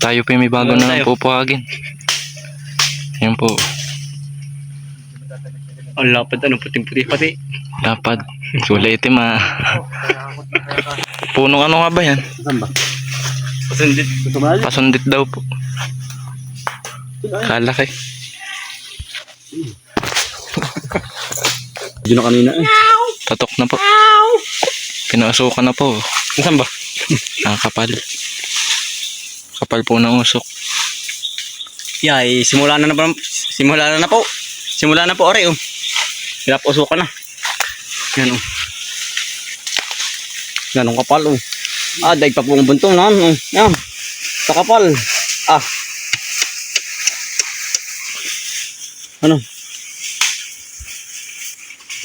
Tayo po yung may bago na pupuhagin. Yan po. Ang lapad, ano, puting-puti pati. Lapad. Kulay itim Punong ano nga ba yan? Saan ba? Pasundit. Pasundit daw po. Kalaki. Diyo na kanina eh. Tatok na po. Pinasukan na po. Saan ba? Kapal. Kapal po ng usok. Yay, simula na po. Simula na po, ore, oh. Pinapusukan na. Yan, oh. Ganong kapal, oh. Daig pa pong buntong na, oh. Yan. Sa kapal. Ano?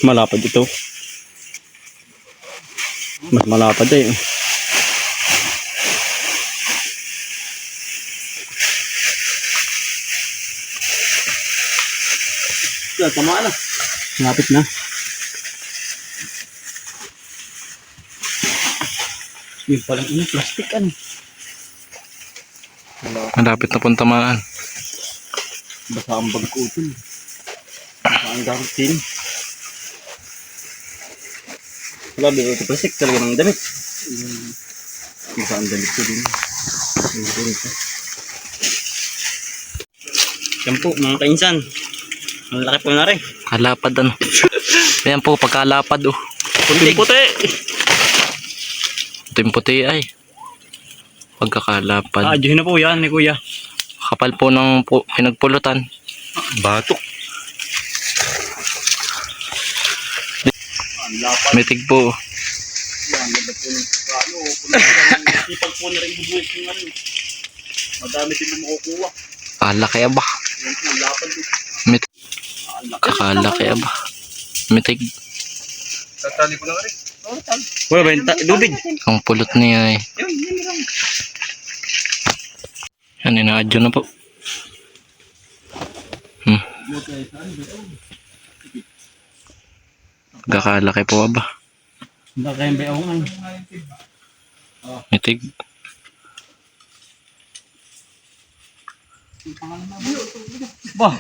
Malapad ito. Mas malapad eh. Tama na. Malapit na. Yung palang plastic ano. Malapit na pong tamaan. Basa ang bag ko ito. Basa ang gamit din. Wala, biro ito plastic talaga ng damit. Basa ang damit ko din. Yan po mga kainsan. Ang laki po na rin. Kalapad ano. Ayan po, pagkalapad oh. Puti-puti. Puti ay. Pagkakalapad. Diyan na po yan ni kuya. Kapal po ng pinagpulutan. Batok. Mitig po. Ipag po na rin bubuhay ko nga rin. Madami din mo makukuha. Kalaki aba. Ang lapad din. Mitig. Kakalaki aba. Mitig. Tatali ko lang rin. Wala ba yung lubid? Ang pulot niya eh. Yan, inaadyo na po. Kakalaki po aba. Nakayang bayaw nga. Mitig. Bah!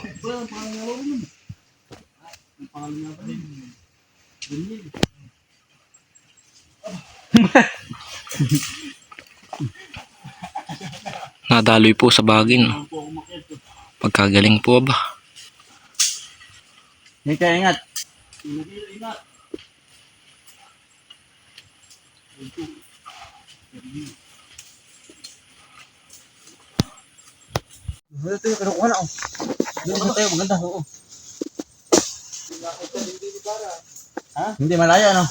Nadaloy po sa bagin. Pagkagaling po ba? May kaingat. Ito yung kinukuha na, oh. Doon tayo, maganda, oo. Hindi malaya, no?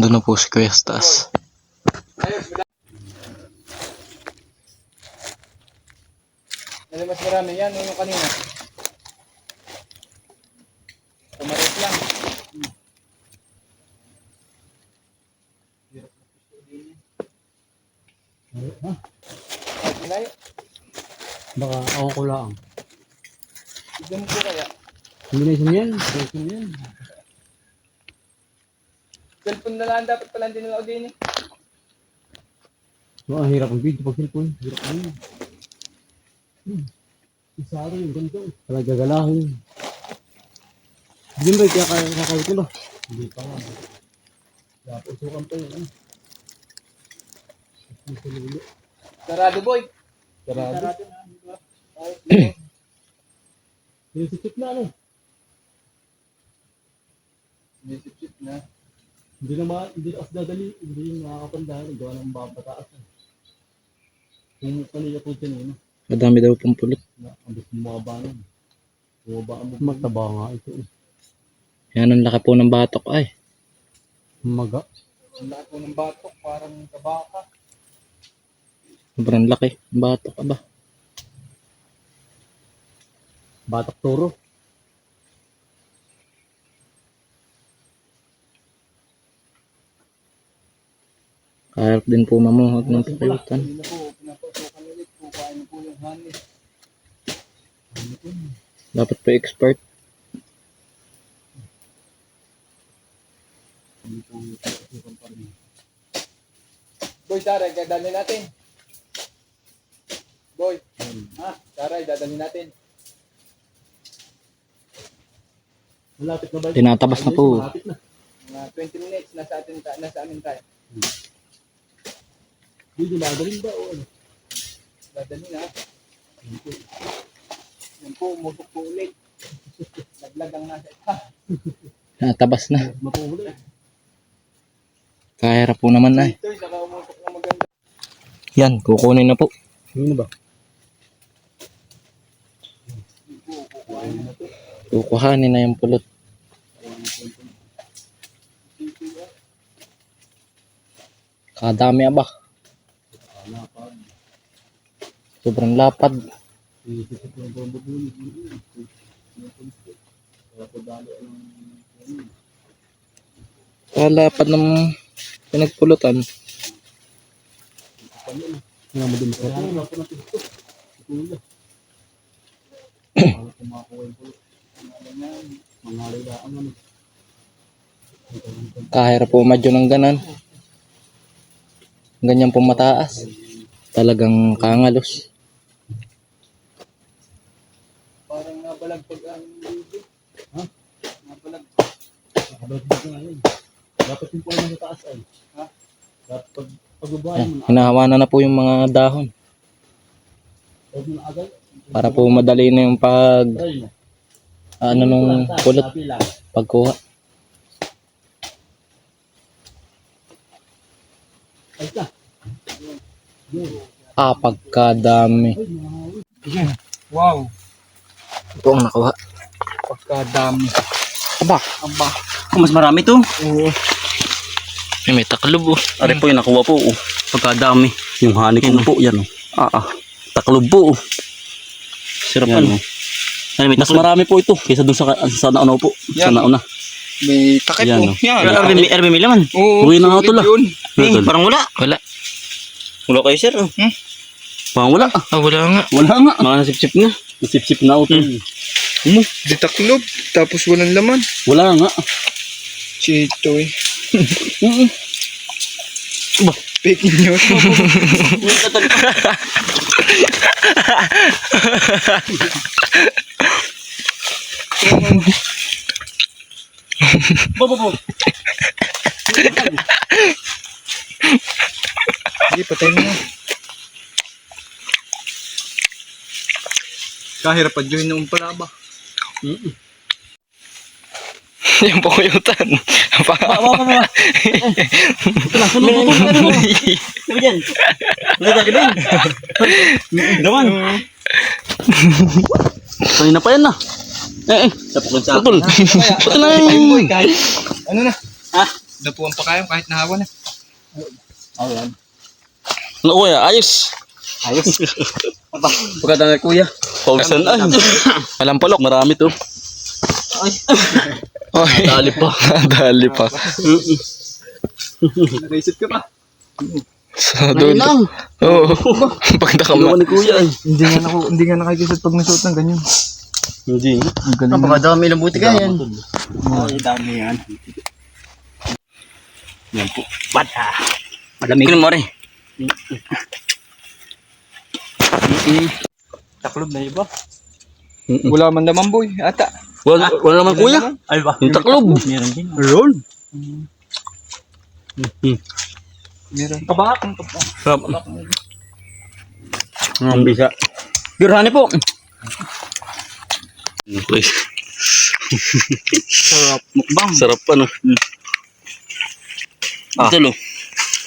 Doon na po si Kuya sa taas. Mas marami yan, yung kanina. Tumarit lang. Baka ako ko lang. Tignan mo po kaya. Combination yan. Cellphone na lang dapat pala din nila din eh. Ang hirap ang video pag cellphone. Hirap na yun. Isaro yung ganito. Talaga gagalahin. Hindi ba kaya kakawit mo ba? Hindi pa nga. Dapat sukan pa yun. Sarado boy. Sarado na. Sinisip na ano? Sinisip na. Hindi na kasi dadali. Hindi yung makakapandahan. Gawa ng babataas. Kung kanila po dyan, Madami daw pong pulot. ang gusto mababa nun. Mataba nga ito. Yan ang laki po ng batok ay. Maga. Ang laki po ng batok. Parang kabaka. Sobrang laki. Batok ba? Batok turo. Kahirap din po mamuhag ng pakayutan. Pinapasukan ulit po. Kain honey. Dapat pa expert. Boy, Saray, dadalhin natin. Boy, Saray, dadalhin natin. Malapit na ba? Tinatabas na po. Malapit na. Mga 20 minutes, nasa amin tayo. Hindi, dadalhin ba o ano? Dadalhin ha. Yan po, umusok po ulit. Naglag ang nasa ita. Tinatabas na. Mapuhuli. Kahira po naman na. Ito, saka umusok na maganda. Yan, kukunin na po. Ano ba? Kukuhanin na yung pulot. Kadami aba. Sobrang lapad. Kalapad ng pinagpulutan. Kahira po medyo ng ganan. Ganyan po mataas. Talagang kangalos. Parang nabalagpag ang video. Ha? Nabalagpag nga yun. Dapat yung pala nasa taas ay. Ha? Dapat pagbabayan mo na. Hinahawanan na po yung mga dahon. Huwag mo na agad. Para po madali na yung Try mo. nung pulot pagkuha. Ay ka. Pagkadami. Wow. Ito ang nakuha. Pagkadami. Aba, Mas marami to. Oo. may taklob oh. Are po yung nakuha po. Pagkadami. Yung honey ko po. Yan. Taklob po. Sarap Yan. ano. Ano, may mas marami po ito kaysa dun sa nauna po. Sa Yan. nauna. May takip Yan, po. oh. Yan. RB may laman. Oo. Uwi na nga ito sulit lah. yun. Parang wala. Wala. Wala kayo sir. Parang wala. Wala nga. Wala nga. Mga nasip-sip na. Nasip-sip na ito. Di taklob. Tapos walang laman. Wala nga. Chito eh. Ba? Fake news. Bo. Hindi, patay mo na. Kahirapan yun yung palaba. Yung pukuyutan. Bawa. Ito lang. Sunod. Sabi dyan. Lagi ba yun? Naman. Kanina pa yan na. Tapos sa putol. Putol na yun. Kahit, ano na? Ha? Dapuan pa kayo kahit nahawa na. Ayan. Ano kuya? Ayos. Pagkatanga kuya. Pausan ay. Walang pulok. Marami to. Ay. Dali pa. Dali pa. Nakaisip ka pa. Sa dulo. Oo. Pagdakama. Ano ni kuya ay. Hindi nga nakikisat pag nasuot ng ganyan. Hindi. Napakadami ng buti ka yan. Ay, dami yan. Yan po. Bata. Malamig. Kunin mo rin. Taklob na iba. Wala man naman boy. Ata. Wala naman kuya. Ay ba? Yung taklob. Meron din. Roll. Meron. Kabak. Sarap. Ang bisa. Birhani po. Sarap. Mukbang. Sarap pa no. Ito lo.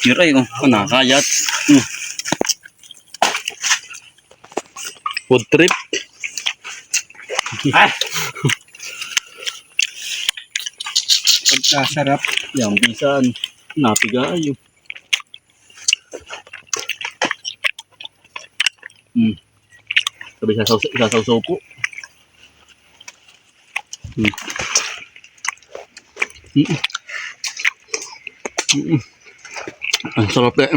Yuray ko. Nakakayat. Food trip. Pagkasarap. Yang bisan. Napiga ayo. Sabi sasaw po. Ang sarap eh.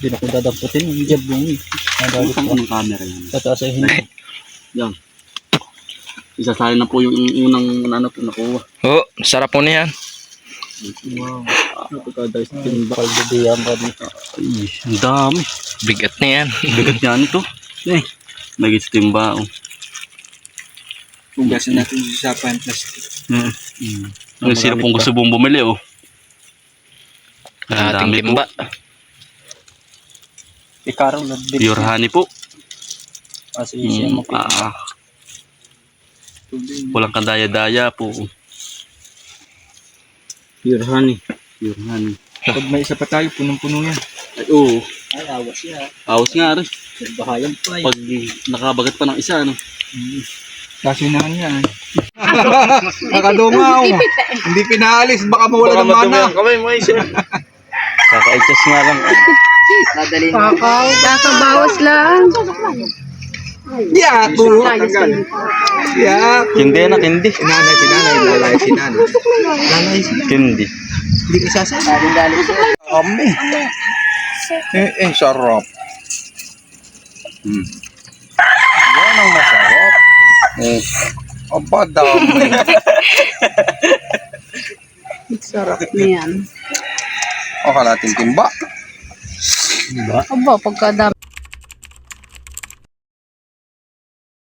Hindi na ko dadamputin. Yung jab mo eh. Nadalit Saan pa. ang camera yan? Tataasahin mo. Yan. Isasalin na po yung unang ano po nakuha. Oh, sarap po niyan. Wow. Napagkadayos na tinbakal gabihan pa dito. Ay, ang dami. Bigat na yan. Bigat yan ito. Eh, nagits timba. Oh. Hugasin natin sa sapan plastic. Ang sino pong gusto pong bumili oh. Ang Ating dami po. timba. Ikarang nabili. Pure honey po. Kasi siya Ah, walang kandaya-daya po. Pure honey. Pure honey. Pag may isa pa tayo, punong-puno yan. Ay, oo. Ay, awas siya. Awas nga rin. Bahayan pa eh. Pag nakabagat pa ng isa, ano? Kaso na yan. Nakadungaw. Hindi pinaalis, baka mawala ng mana. kamay mo isa. Kaka-adjust nga lang. Kakabawas lang. Yato. Yato. Hindi na, hindi. Sinanay, lalay, sinanay. Hindi. Hindi ka sasabi. Kami. Sarap. Yan ang masarap. Aba, dami. Sarap niyan. O, kalating timba. Aba, pagkadami.